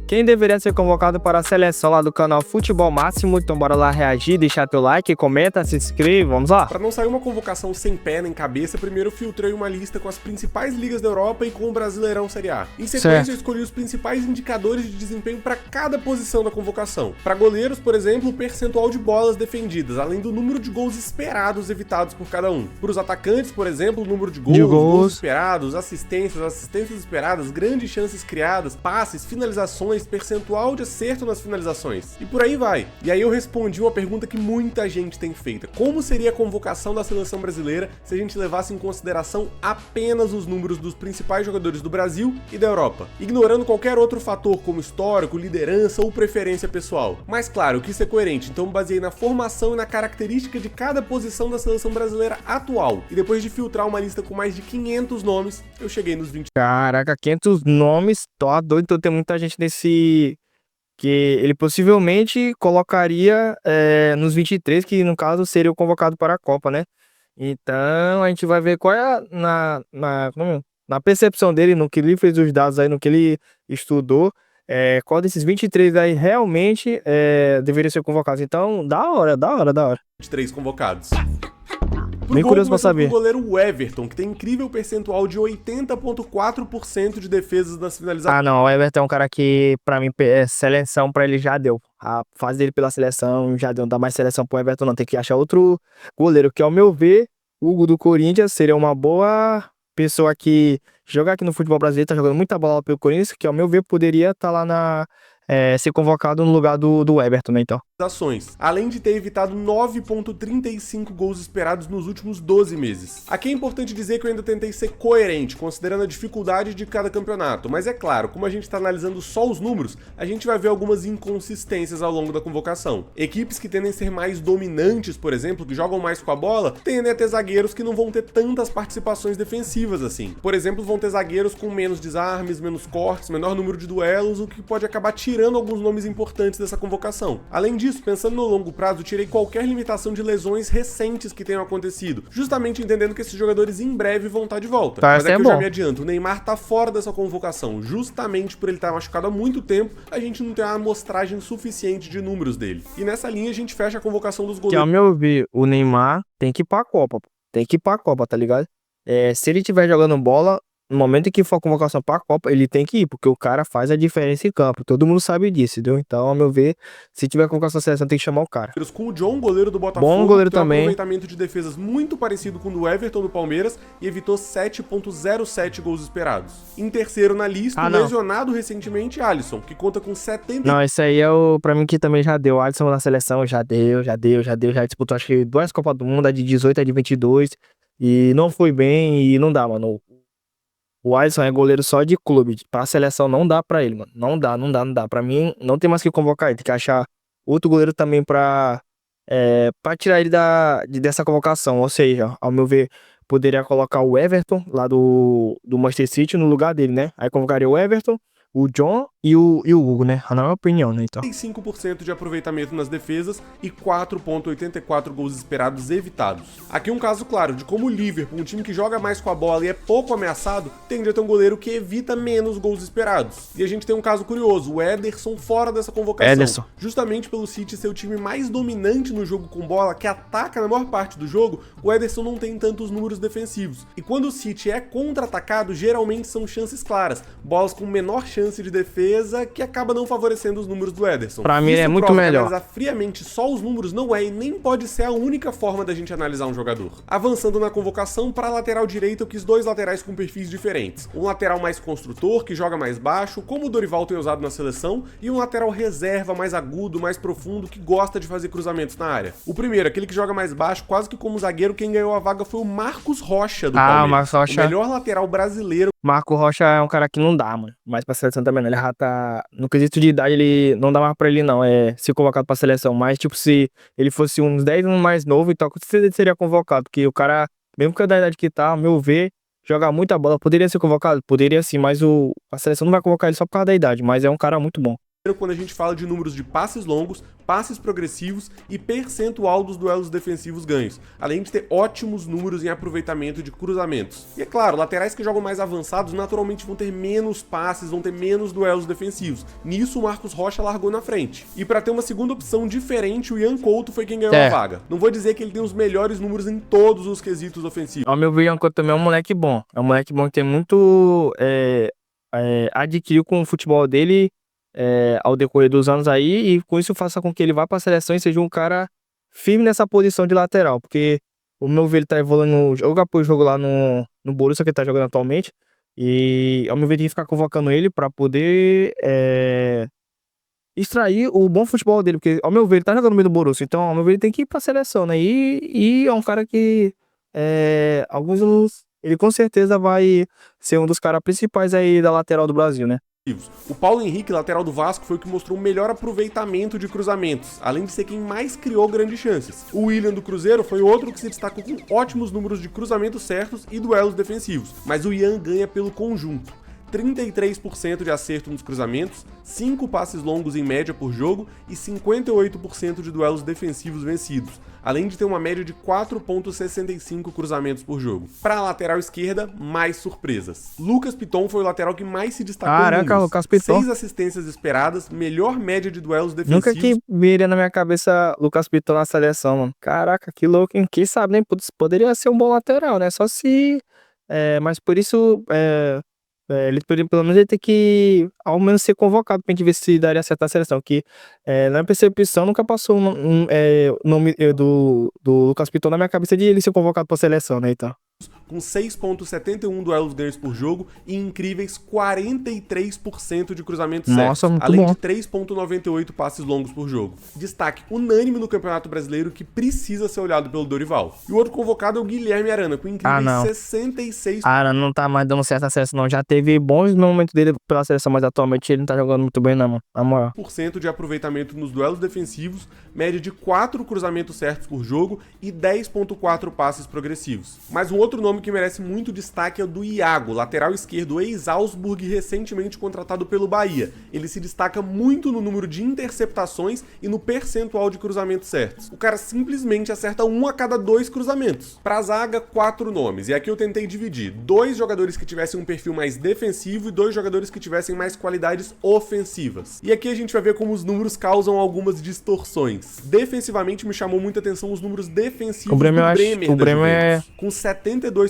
Quem deveria ser convocado para a seleção lá do canal Futebol Máximo? Então bora lá reagir, deixar teu like, comenta, se inscreve, vamos lá? Para não sair uma convocação sem pé nem cabeça, primeiro eu filtrei uma lista com as principais ligas da Europa e com o Brasileirão Série A. Em sequência, eu escolhi os principais indicadores de desempenho para cada posição da convocação. Para goleiros, por exemplo, o percentual de bolas defendidas, além do número de gols esperados evitados por cada um. Para os atacantes, por exemplo, o número de gols esperados, assistências esperadas, grandes chances criadas, passes, finalizações, percentual de acerto nas finalizações. E por aí vai. E aí eu respondi uma pergunta que muita gente tem feito. Como seria a convocação da seleção brasileira se a gente levasse em consideração apenas os números dos principais jogadores do Brasil e da Europa, ignorando qualquer outro fator como histórico, liderança ou preferência pessoal? Mas claro, eu quis ser coerente, então baseei na formação e na característica de cada posição da seleção brasileira atual. E depois de filtrar uma lista com mais de 500 nomes, eu cheguei nos 20. Caraca, 500 nomes, tô doido, então tem muita gente nesse que ele possivelmente colocaria nos 23, que no caso seria o convocado para a Copa, né? Então a gente vai ver qual é na percepção dele, no que ele fez os dados aí, no que ele estudou, qual desses 23 aí realmente deveria ser convocado. Então, da hora. 23 convocados. Bem curioso pra saber. O goleiro Everton, que tem incrível percentual de 80,4% de defesas nas finalizações. Ah, não, o Everton é um cara que, pra mim, seleção pra ele já deu. A fase dele pela seleção já deu, não dá mais seleção pro Everton, não. Tem que achar outro goleiro, que ao meu ver, o Hugo do Corinthians seria uma boa pessoa que jogar aqui no futebol brasileiro, tá jogando muita bola pelo Corinthians, que ao meu ver poderia estar lá ser convocado no lugar do Everton, né, então. Além de ter evitado 9,35 gols esperados nos últimos 12 meses. Aqui é importante dizer que eu ainda tentei ser coerente, considerando a dificuldade de cada campeonato, mas é claro, como a gente está analisando só os números, a gente vai ver algumas inconsistências ao longo da convocação. Equipes que tendem a ser mais dominantes, por exemplo, que jogam mais com a bola, tendem a ter zagueiros que não vão ter tantas participações defensivas assim. Por exemplo, vão ter zagueiros com menos desarmes, menos cortes, menor número de duelos, o que pode acabar tirando alguns nomes importantes dessa convocação. Além disso, pensando no longo prazo, tirei qualquer limitação de lesões recentes que tenham acontecido, justamente entendendo que esses jogadores em breve vão estar de volta. Mas aqui eu já me adianto, o Neymar tá fora dessa convocação, justamente por ele estar machucado há muito tempo, a gente não tem uma amostragem suficiente de números dele. E nessa linha a gente fecha a convocação dos goleiros. Que ao meu ver, o Neymar tem que ir pra Copa, tem que ir pra Copa, tá ligado? Se ele estiver jogando bola, no momento em que for a convocação pra Copa, ele tem que ir, porque o cara faz a diferença em campo. Todo mundo sabe disso, entendeu? Então, ao meu ver, se tiver convocação da seleção, tem que chamar o cara. Com o John, goleiro do Botafogo, bom goleiro tem um também. aproveitamento de defesas muito parecido com o do Everton do Palmeiras e evitou 7,07 gols esperados. Em terceiro na lista, lesionado recentemente, Alisson, que conta com 70... Não, esse aí pra mim que também já deu. Alisson na seleção, já disputou acho que 2 Copas do Mundo, a de 18, a de 22, e não foi bem e não dá, mano. O Alisson é goleiro só de clube. Pra seleção não dá pra ele, mano. Não dá. Pra mim, não tem mais que convocar ele. Tem que achar outro goleiro também pra tirar ele dessa convocação. Ou seja, ao meu ver, poderia colocar o Everton, lá do Manchester City, no lugar dele, né? Aí convocaria o Everton, o John e o Hugo, né? Na minha opinião, né? Então. 35% de aproveitamento nas defesas e 4,84 gols esperados evitados. Aqui um caso claro de como o Liverpool, um time que joga mais com a bola e é pouco ameaçado, tende a ter um goleiro que evita menos gols esperados. E a gente tem um caso curioso, o Ederson fora dessa convocação. Justamente pelo City ser o time mais dominante no jogo com bola, que ataca na maior parte do jogo, o Ederson não tem tantos números defensivos. E quando o City é contra-atacado, geralmente são chances claras, bolas com menor chance de defesa, que acaba não favorecendo os números do Ederson. Pra mim é muito melhor. Analisar friamente só os números não é e nem pode ser a única forma da gente analisar um jogador. Avançando na convocação, para a lateral direita eu quis 2 laterais com perfis diferentes. Um lateral mais construtor, que joga mais baixo, como o Dorival tem usado na seleção, e um lateral reserva mais agudo, mais profundo, que gosta de fazer cruzamentos na área. O primeiro, aquele que joga mais baixo, quase que como zagueiro, quem ganhou a vaga foi o Marcos Rocha do Palmeiras. Marcos Rocha. O melhor lateral brasileiro. Marcos Rocha é um cara que não dá, mano. Mas pra seleção também não. Ele já tá... No quesito de idade, ele não dá mais pra ele, não. Ser convocado pra seleção. Mas, tipo, se ele fosse uns 10 anos mais novo, então ele seria convocado. Porque o cara, mesmo que a idade que tá, ao meu ver, joga muita bola. Poderia ser convocado? Poderia sim, mas a seleção não vai convocar ele só por causa da idade. Mas é um cara muito bom. quando a gente fala de números de passes longos, passes progressivos e percentual dos duelos defensivos ganhos, além de ter ótimos números em aproveitamento de cruzamentos. E é claro, laterais que jogam mais avançados naturalmente vão ter menos passes, vão ter menos duelos defensivos. Nisso o Marcos Rocha largou na frente. E para ter uma segunda opção diferente, o Ian Couto foi quem ganhou a vaga. Não vou dizer que ele tem os melhores números em todos os quesitos ofensivos. Ao meu ver, o Ian Couto também é um moleque bom. É um moleque bom que tem muito adquiriu com o futebol dele ao decorrer dos anos aí, e com isso faça com que ele vá para a seleção e seja um cara firme nessa posição de lateral, porque o meu ver ele tá evoluindo jogo após jogo lá no Borussia, que ele tá jogando atualmente, e ao meu ver tem que ficar convocando ele para poder extrair o bom futebol dele, porque ao meu ver ele tá jogando no meio do Borussia, então ao meu ver ele tem que ir para a seleção, né, e é um cara que alguns anos ele com certeza vai ser um dos caras principais aí da lateral do Brasil, né. O Paulo Henrique, lateral do Vasco, foi o que mostrou o melhor aproveitamento de cruzamentos, além de ser quem mais criou grandes chances. O William do Cruzeiro foi outro que se destacou com ótimos números de cruzamentos certos e duelos defensivos, mas o Ian ganha pelo conjunto. 33% de acerto nos cruzamentos, 5 passes longos em média por jogo e 58% de duelos defensivos vencidos, além de ter uma média de 4,65 cruzamentos por jogo. Para a lateral esquerda, mais surpresas. Lucas Piton foi o lateral que mais se destacou. Caraca, Lucas Piton. 6 assistências esperadas, melhor média de duelos defensivos. Nunca que viria na minha cabeça Lucas Piton na seleção, mano. Caraca, que louco, hein? Quem sabe, nem poderia ser um bom lateral, né? Só se... mas por isso... ele pelo menos ele tem que ao menos ser convocado pra gente ver se daria certo na seleção, que na percepção nunca passou o nome do Lucas Piton na minha cabeça de ele ser convocado pra seleção, né, então. Com 6,71 duelos ganhos por jogo e incríveis 43% de cruzamentos certos, além de 3,98 passes longos por jogo. Destaque unânime no Campeonato Brasileiro que precisa ser olhado pelo Dorival. E o outro convocado é o Guilherme Arana, com incríveis 66%. Arana não tá mais dando certo na seleção, não. Já teve bons momentos dele pela seleção, mas atualmente ele não tá jogando muito bem, não, mano. Na moral. % de aproveitamento nos duelos defensivos, média de 4 cruzamentos certos por jogo e 10,4 passes progressivos. Mas um outro nome que merece muito destaque é o do Iago, lateral esquerdo ex-Augsburg, recentemente contratado pelo Bahia. Ele se destaca muito no número de interceptações e no percentual de cruzamentos certos. O cara simplesmente acerta 1 a cada 2 cruzamentos. Pra zaga, 4 nomes, e aqui eu tentei dividir 2 jogadores que tivessem um perfil mais defensivo e 2 jogadores que tivessem mais qualidades ofensivas. E aqui a gente vai ver como os números causam algumas distorções. Defensivamente me chamou muita atenção os números defensivos do Bremer, com 72%.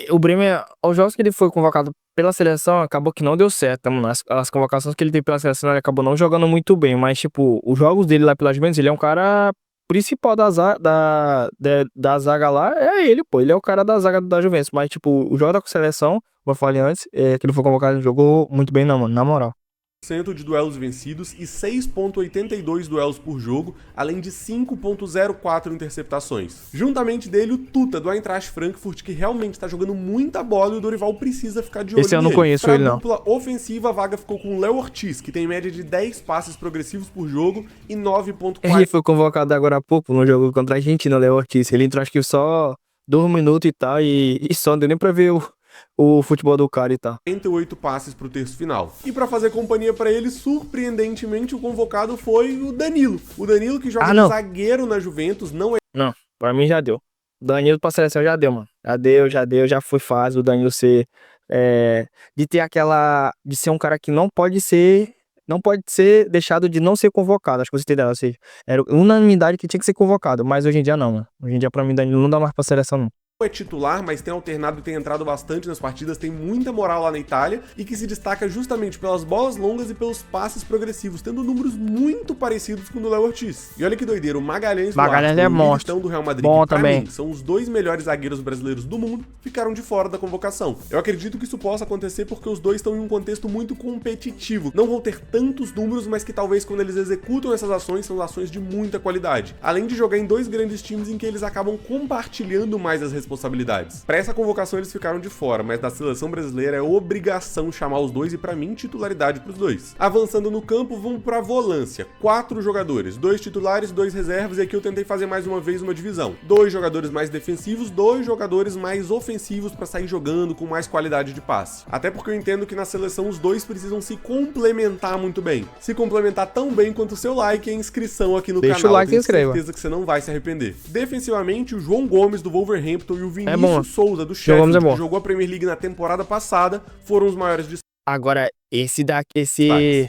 O Bremer, os jogos que ele foi convocado pela seleção, acabou que não deu certo, mano. As convocações que ele teve pela seleção, ele acabou não jogando muito bem, mas tipo, os jogos dele lá pela Juventus, ele é um cara principal da zaga lá, é ele, pô, ele é o cara da zaga da Juventus, mas tipo, o jogo da seleção, como eu falei antes, que ele foi convocado, ele jogou muito bem não, mano, na moral. De duelos vencidos e 6,82 duelos por jogo, além de 5,04 interceptações. Juntamente dele, o Tuta, do Eintracht Frankfurt, que realmente está jogando muita bola e o Dorival precisa ficar de olho Esse eu não conheço ele, não. Pra dupla ofensiva, a vaga ficou com o Léo Ortiz, que tem média de 10 passes progressivos por jogo e 9,4... Ele foi convocado agora há pouco no jogo contra a Argentina, o Léo Ortiz. Ele entrou acho que só 2 minutos e tal, e só não deu nem pra ver o futebol do cara e tal. 48 passes pro terço final. E pra fazer companhia pra ele, surpreendentemente, o convocado foi o Danilo. O Danilo que joga de zagueiro na Juventus, não é... Não, pra mim já deu. Danilo pra seleção já deu, mano. Já foi fácil o Danilo ser... de ter aquela... de ser um cara que não pode ser deixado de não ser convocado. Acho que você entendeu. Ou seja, era unanimidade que tinha que ser convocado, mas hoje em dia não, mano. Hoje em dia pra mim Danilo não dá mais pra seleção, não. É titular, mas tem alternado e tem entrado bastante nas partidas, tem muita moral lá na Itália e que se destaca justamente pelas bolas longas e pelos passes progressivos, tendo números muito parecidos com o do Léo Ortiz. E olha que doideira, o Magalhães é monstro. Do Real Madrid, bom que pra também. mim são os 2 melhores zagueiros brasileiros do mundo, ficaram de fora da convocação. Eu acredito que isso possa acontecer porque os dois estão em um contexto muito competitivo. Não vão ter tantos números, mas que talvez quando eles executam essas ações, são ações de muita qualidade. Além de jogar em 2 grandes times em que eles acabam compartilhando mais as responsabilidades. responsabilidades. Para essa convocação eles ficaram de fora, mas da seleção brasileira é obrigação chamar os dois e pra mim titularidade pros dois. Avançando no campo, vamos pra volância. 4 jogadores, 2 titulares, 2 reservas, e aqui eu tentei fazer mais uma vez uma divisão. 2 jogadores mais defensivos, 2 jogadores mais ofensivos pra sair jogando com mais qualidade de passe. Até porque eu entendo que na seleção os dois precisam se complementar muito bem. Se complementar tão bem quanto o seu like e a inscrição aqui no canal. Deixa o like e inscreva. Tenho certeza que você não vai se arrepender. Defensivamente, o João Gomes do Wolverhampton e o Vinícius Souza do Sheffield, que jogou a Premier League na temporada passada, foram os maiores de... Agora,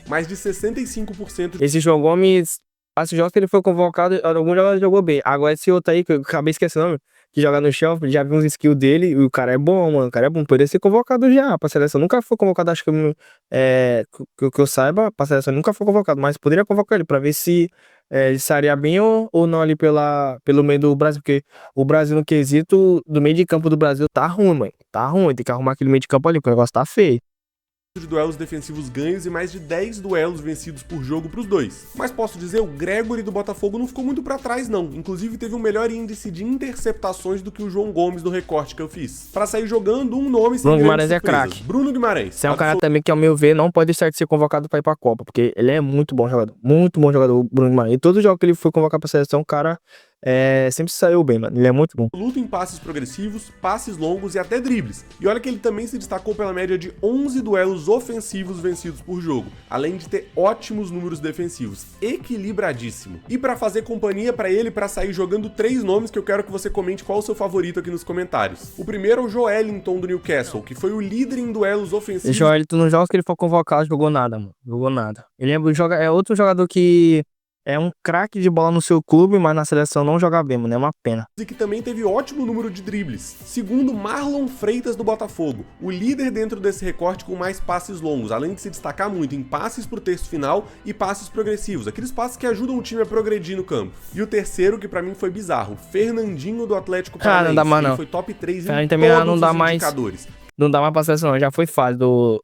mais de 65%. Esse João Gomes, esse jogo que ele foi convocado, algum jogador jogou bem. Agora esse outro aí, que eu acabei esquecendo, que joga no Sheffield, já vi uns skills dele, e o cara é bom, mano, o cara é bom. Poderia ser convocado já pra seleção. Nunca foi convocado, acho que eu saiba, pra seleção nunca foi convocado, mas poderia convocar ele pra ver se ele estaria bem ou não ali pelo meio do Brasil, porque o Brasil no quesito do meio de campo do Brasil tá ruim, mano. Tá ruim, tem que arrumar aquele meio de campo ali, porque o negócio tá feio. De duelos defensivos ganhos e mais de 10 duelos vencidos por jogo pros dois. Mas posso dizer, o Gregory do Botafogo não ficou muito pra trás não, inclusive teve um melhor índice de interceptações do que o João Gomes do recorte que eu fiz. Pra sair jogando, um nome sem Bruno Guimarães é craque. Bruno Guimarães. Esse é um cara também que, ao meu ver, não pode estar de ser convocado pra ir pra Copa, porque ele é muito bom jogador, o Bruno Guimarães. E todo jogo que ele foi convocado pra seleção, o cara sempre saiu bem, mano. Ele é muito bom. Luta em passes progressivos, passes longos e até dribles. E olha que ele também se destacou pela média de 11 duelos ofensivos vencidos por jogo, além de ter ótimos números defensivos. Equilibradíssimo. E pra fazer companhia pra ele, pra sair jogando 3 nomes que eu quero que você comente qual o seu favorito aqui nos comentários. O primeiro é o Joelinton do Newcastle, que foi o líder em duelos ofensivos. O Joelinton, nos jogos que ele foi convocado, jogou nada, mano. Jogou nada. Ele é outro jogador que é um craque de bola no seu clube, mas na seleção não joga bem, mano. É uma pena. E que também teve ótimo número de dribles. Segundo, Marlon Freitas do Botafogo, o líder dentro desse recorte com mais passes longos, além de se destacar muito em passes pro terço final e passes progressivos, aqueles passes que ajudam o time a progredir no campo. E o terceiro, que pra mim foi bizarro, Fernandinho do Atlético Paranaense. Não dá mais não. Ele foi top 3 em todos os indicadores. Não dá mais pra seleção, já foi fase do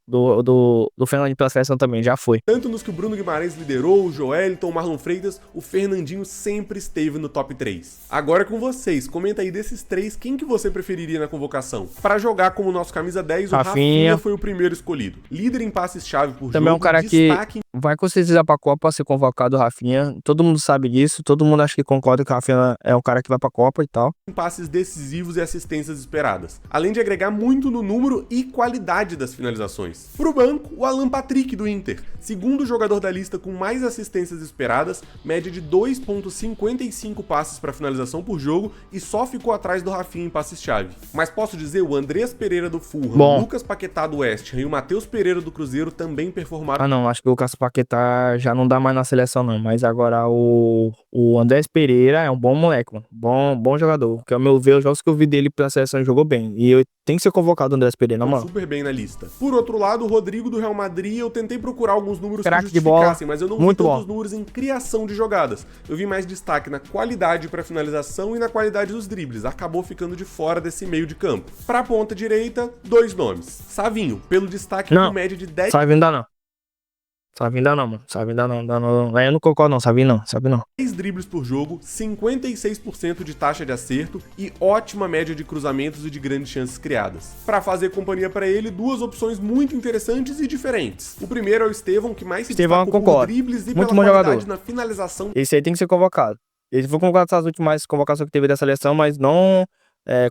Fernandinho pela seleção também, já foi. Tanto nos que o Bruno Guimarães liderou, o Joelinton, o Marlon Freitas, o Fernandinho sempre esteve no top 3. Agora é com vocês, comenta aí desses 3, quem que você preferiria na convocação? Pra jogar como nosso camisa 10, o Rafinha foi o primeiro escolhido. Líder em passes-chave por também jogo, é um cara que vai com certeza pra Copa ser convocado, o Rafinha. Todo mundo sabe disso, todo mundo acha que concorda que o Rafinha é um cara que vai pra Copa e tal. Em passes decisivos e assistências esperadas. Além de agregar muito no número e qualidade das finalizações. Pro banco, o Alan Patrick do Inter, segundo jogador da lista com mais assistências esperadas, média de 2,55 passes para finalização por jogo e só ficou atrás do Rafinha em passes-chave. Mas posso dizer, o Andrés Pereira do Fulham, o Lucas Paquetá do West Ham e o Matheus Pereira do Cruzeiro também performaram. Não, acho que o Lucas Paquetá já não dá mais na seleção não, mas agora o Andrés Pereira é um bom moleque, mano. Bom jogador, que ao meu ver, os jogos que eu vi dele pela seleção jogou bem, e eu tenho que ser convocado o Andrés Pereira, mano. Super bem na lista. Por outro lado, o Rodrigo do Real Madrid, eu tentei procurar alguns números que justificassem, mas eu não vi tantos números em criação de jogadas. Eu vi mais destaque na qualidade para finalização e na qualidade dos dribles. Acabou ficando de fora desse meio de campo. Pra ponta direita, 2 nomes. Savinho, pelo destaque com média de 10... Savinho ainda não. Sabe ainda não, mano. Sabe ainda não. Eu não concordo não, sabe não. 10 dribles por jogo, 56% de taxa de acerto e ótima média de cruzamentos e de grandes chances criadas. Pra fazer companhia pra ele, 2 opções muito interessantes e diferentes. O primeiro é o Estevão, que mais se destacou por dribles e muito pela qualidade jogador na finalização. Esse aí tem que ser convocado. Ele foi convocado nessas últimas convocações que teve da seleção, mas não...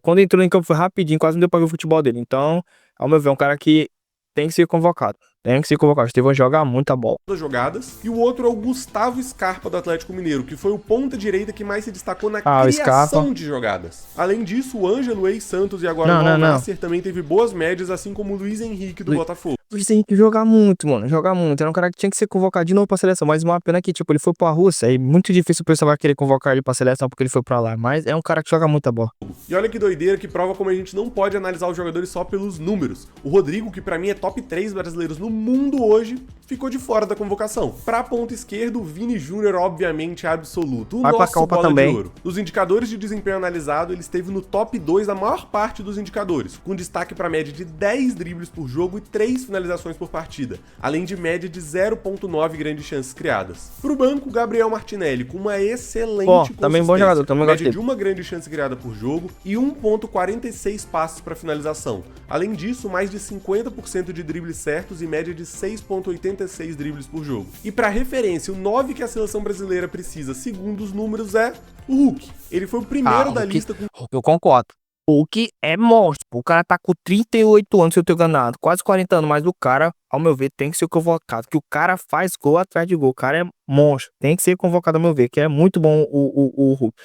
quando entrou em campo foi rapidinho, quase não deu pra ver o futebol dele. Então, ao meu ver, é um cara que tem que ser convocado. Tem que ser convocado. O Estevão joga muita bola. Jogadas. E o outro é o Gustavo Scarpa do Atlético Mineiro, que foi o ponta direita que mais se destacou na criação de jogadas. Além disso, o Ângelo, ex-Santos e agora o Nasser também teve boas médias, assim como o Luiz Henrique do Botafogo. O Luiz Henrique joga muito, mano. Joga muito. Era um cara que tinha que ser convocado de novo pra seleção. Mas uma pena que, tipo, ele foi pra Rússia. É muito difícil o pessoal vai querer convocar ele pra seleção porque ele foi pra lá. Mas é um cara que joga muita bola. E olha que doideira, que prova como a gente não pode analisar os jogadores só pelos números. O Rodrigo, que pra mim é top 3 brasileiros no mundo hoje, ficou de fora da convocação. Pra ponta esquerda, o Vini Júnior, obviamente, absoluto. O nosso bola de ouro. Nos indicadores de desempenho analisado, ele esteve no top 2 da maior parte dos indicadores, com destaque pra média de 10 dribles por jogo e 3 finalizações finalizações por partida, além de média de 0.9 grandes chances criadas. Pro banco, Gabriel Martinelli, com uma excelente também bom jogador, também média gostei. de uma grande chance criada por jogo e 1.46 passes para finalização. Além disso, mais de 50% de dribles certos e média de 6.86 dribles por jogo. E para referência, o 9 que a seleção brasileira precisa, segundo os números, é o Hulk. Ele foi o primeiro da lista com... Eu concordo. O Hulk é monstro. O cara tá com 38 anos, se eu tô enganado. Quase 40 anos, mas o cara, ao meu ver, tem que ser convocado. Que o cara faz gol atrás de gol. O cara é monstro. Tem que ser convocado, ao meu ver, que é muito bom o Hulk.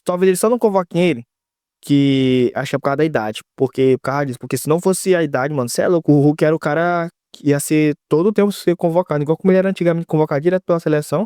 Talvez eles só não convoquem ele, que acho que é por causa da idade. Por causa disso. Porque se não fosse a idade, mano, você é louco. O Hulk era o cara que ia ser todo o tempo ser convocado. Igual como ele era antigamente convocado direto pela seleção.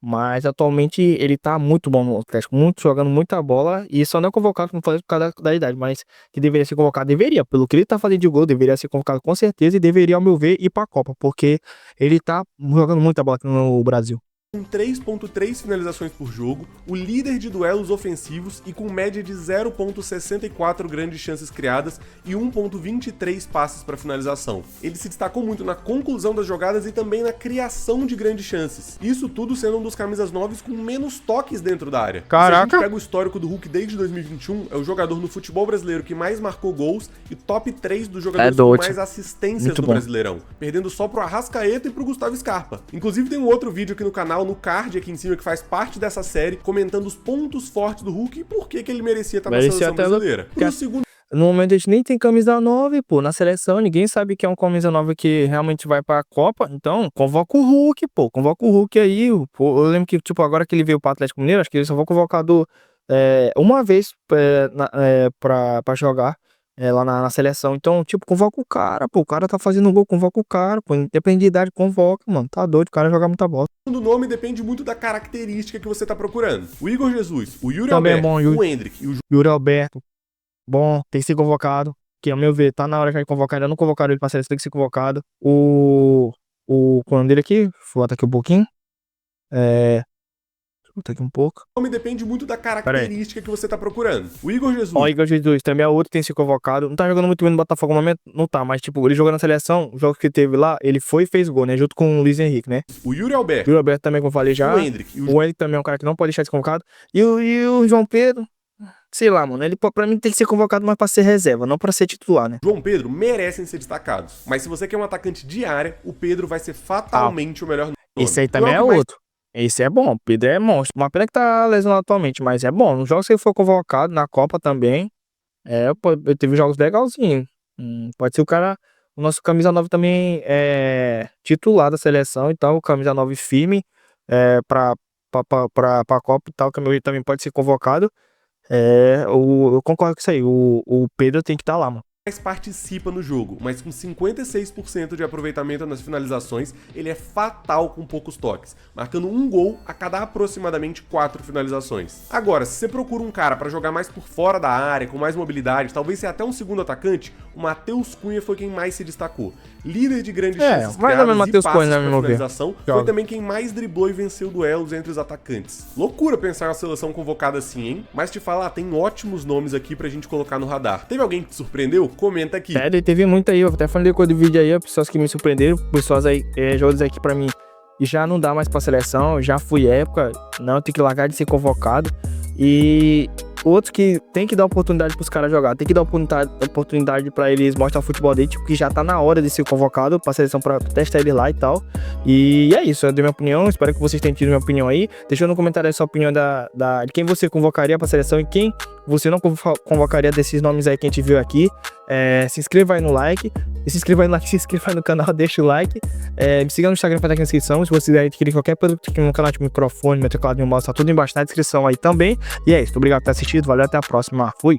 Mas atualmente ele tá muito bom no Atlético, jogando muita bola e só não é convocado, como falei, por causa da idade, mas que deveria ser convocado, deveria, pelo que ele tá fazendo de gol, deveria ser convocado com certeza e deveria, ao meu ver, ir pra Copa, porque ele tá jogando muita bola aqui no Brasil. Com 3.3 finalizações por jogo, o líder de duelos ofensivos e com média de 0.64 grandes chances criadas e 1.23 passes para finalização. Ele se destacou muito na conclusão das jogadas e também na criação de grandes chances. Isso tudo sendo um dos camisas 9 com menos toques dentro da área. Caraca! Se a gente pega o histórico do Hulk desde 2021, é o jogador no futebol brasileiro que mais marcou gols e top 3 dos jogadores com mais assistências muito do bom. Brasileirão, perdendo só pro Arrascaeta e pro Gustavo Scarpa. Inclusive tem um outro vídeo aqui no canal, no card aqui em cima, que faz parte dessa série, comentando os pontos fortes do Hulk e por que ele merecia estar na seleção brasileira. Pro segundo... No momento a gente nem tem camisa 9, pô, na seleção, ninguém sabe que é um camisa 9 que realmente vai pra Copa, então convoca o Hulk, pô, convoca o Hulk aí, pô, eu lembro que, tipo, agora que ele veio pro Atlético Mineiro, acho que ele só foi convocado uma vez pra jogar lá na seleção, então, tipo, convoca o cara, pô, o cara tá fazendo gol, convoca o cara, pô, independente de idade, convoca, mano, tá doido, o cara joga muita bola. O nome depende muito da característica que você tá procurando. O Igor Jesus, o Yuri Também Alberto, é bom, o Endrick e o Yuri Alberto, bom, tem que ser convocado, que ao meu ver, tá na hora já de convocar, ainda não convocaram ele pra seleção, tem que ser convocado. Quando ele aqui, vou botar aqui um pouquinho, botar aqui um pouco. O nome depende muito da característica que você tá procurando. O Igor Jesus. Ó, o Igor Jesus também é outro que tem se convocado. Não tá jogando muito bem no Botafogo no momento? Não tá, mas tipo, ele jogou na seleção, o jogo que teve lá, ele foi e fez gol, né? Junto com o Luiz Henrique, né? O Yuri Alberto. O Yuri Alberto também, como eu falei já. O Endrick. O Endrick também é um cara que não pode deixar de ser convocado. E o João Pedro, sei lá, mano, ele pra mim tem que ser convocado mais pra ser reserva, não pra ser titular, né? João Pedro merecem ser destacados. Mas se você quer um atacante de área, o Pedro vai ser fatalmente o melhor nome. Esse aí também é outro. Esse é bom, o Pedro é monstro. Uma pena que tá lesionado atualmente, mas é bom. Nos jogos que ele foi convocado, na Copa também, teve jogos legalzinhos. Pode ser o nosso camisa 9 também é titular da seleção e tal, o camisa 9 firme pra Copa e tal, que ele também pode ser convocado. Eu concordo com isso aí, o Pedro tem que estar lá, mano. Mais participa no jogo, mas com 56% de aproveitamento nas finalizações, ele é fatal com poucos toques, marcando um gol a cada aproximadamente 4 finalizações. Agora, se você procura um cara para jogar mais por fora da área, com mais mobilidade, talvez ser até um segundo atacante, o Matheus Cunha foi quem mais se destacou. Líder de grandes chances criadas e passes para finalização, foi também quem mais driblou e venceu duelos entre os atacantes. Loucura pensar uma seleção convocada assim, hein? Mas te falar, tem ótimos nomes aqui pra gente colocar no radar. Teve alguém que te surpreendeu? Comenta aqui. Teve muito aí, eu até falei depois do vídeo aí, pessoas que me surpreenderam, pessoas aí, jogadores aqui pra mim, e já não dá mais pra seleção, já fui época, não, tem que largar de ser convocado, e outros que tem que dar oportunidade pros caras jogar, tem que dar oportunidade pra eles mostrar o futebol dele, tipo, que já tá na hora de ser convocado pra seleção pra testar ele lá e tal. E é isso, eu dei minha opinião, espero que vocês tenham tido minha opinião aí. Deixa no comentário a sua opinião de quem você convocaria pra seleção e quem você não convocaria desses nomes aí que a gente viu aqui. Se inscreva aí no like, se inscreva aí no canal, deixa o like. Me siga no Instagram pra estar aqui na descrição. Se você adquirir qualquer produto aqui no canal, tipo microfone, meu teclado e meu mouse, tá tudo embaixo na descrição aí também. E é isso, obrigado por ter assistido, valeu, até a próxima, fui!